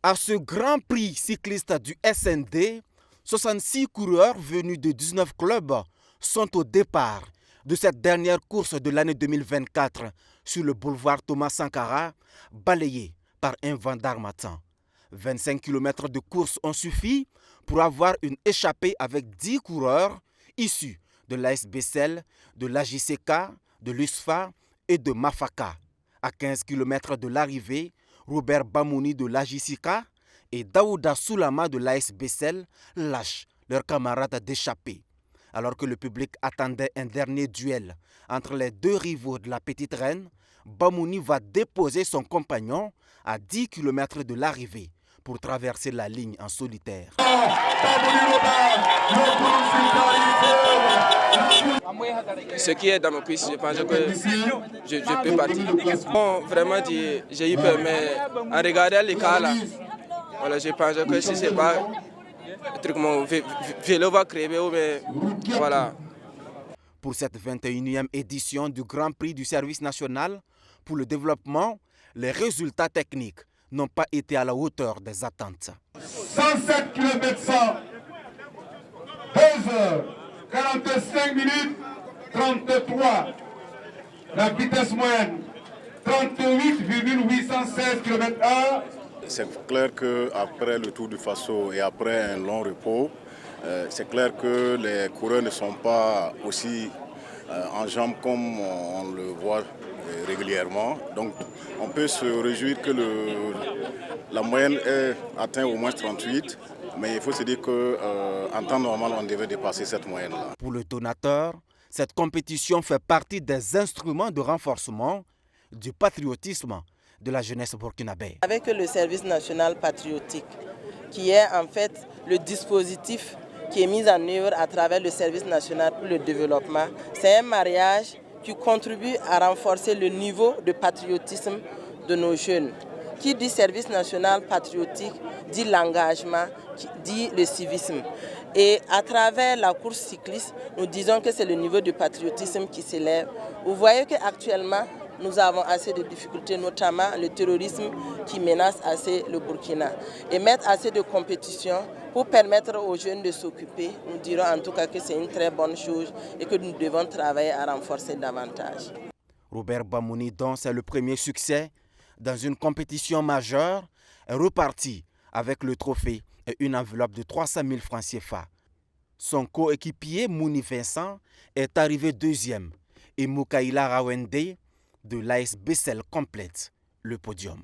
À ce grand prix cycliste du SND, 66 coureurs venus de 19 clubs sont au départ de cette dernière course de l'année 2024 sur le boulevard Thomas Sankara, balayé par un vent d'harmattan. 25 km de course ont suffi pour avoir une échappée avec 10 coureurs issus de l'AS Bessel, de l'AJCK, de l'USFA et de Mafaka. À 15 km de l'arrivée, Robert Bamouni de l'AJCK et Daouda Soulama de l'AS Bessel lâchent leurs camarades d'échappée. Alors que le public attendait un dernier duel entre les deux rivaux de la Petite Reine, Bamouni va déposer son compagnon à 10 km de l'arrivée pour traverser la ligne en solitaire. Ce qui est dans mes cuisses, je pense que je peux partir. Bon, vraiment, j'ai eu peur, mais en regardant les cas là, voilà, je pense que si c'est pas un truc, mon vélo va crever, mais voilà. Pour cette 21e édition du Grand Prix du service national pour le développement, les résultats techniques n'ont pas été à la hauteur des attentes. 107 km/h, 2 heures, 45 minutes, 33. La vitesse moyenne, 38,816 km/h. C'est clair qu'après le Tour du Faso et après un long repos, c'est clair que les coureurs ne sont pas aussi en jambes comme on le voit régulièrement. Donc on peut se réjouir que la moyenne est atteinte au moins 38, mais il faut se dire qu'en temps normal, on devait dépasser cette moyenne-là. Pour le donateur, cette compétition fait partie des instruments de renforcement du patriotisme de la jeunesse burkinabé. Avec le service national patriotique, qui est en fait le dispositif qui est mis en œuvre à travers le service national pour le développement, c'est un mariage qui contribue à renforcer le niveau de patriotisme de nos jeunes. Qui dit service national patriotique dit l'engagement, dit le civisme. Et à travers la course cycliste, nous disons que c'est le niveau de patriotisme qui s'élève. Vous voyez qu'actuellement, nous avons assez de difficultés, notamment le terrorisme qui menace assez le Burkina. Et mettre assez de compétition pour permettre aux jeunes de s'occuper, nous dirons en tout cas que c'est une très bonne chose et que nous devons travailler à renforcer davantage. Robert Bamouni, dont c'est le premier succès dans une compétition majeure, est reparti avec le trophée et une enveloppe de 300 000 francs CFA. Son coéquipier Mouni Vincent est arrivé deuxième et Moukaïla Rawende de l'AS Bessel complète le podium.